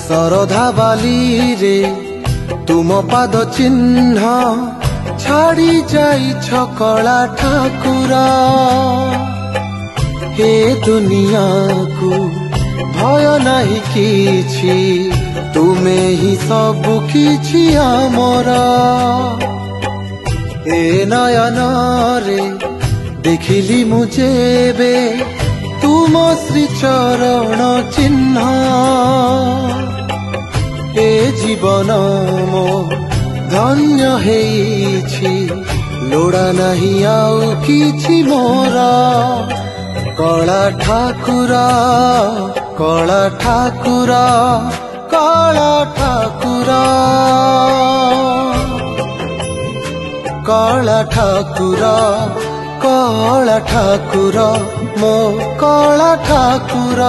सरधा बाली रे तुम पाद चिन्ह छाड़ी जाई कला ठाकुर हे दुनिया को भय नहीं किछि तुमे ही सब किछि आमर ए नयन रे देखिली मुझे बे तुम श्री चरण चिन्ह ए जीवन मो धन्य हेछि लोड़ा नहीं आउ किछि मोर कला ठाकुर कला ठाकुर कला ठाकुर कला ठाकुर कला ठाकुर मो कला ठाकुर।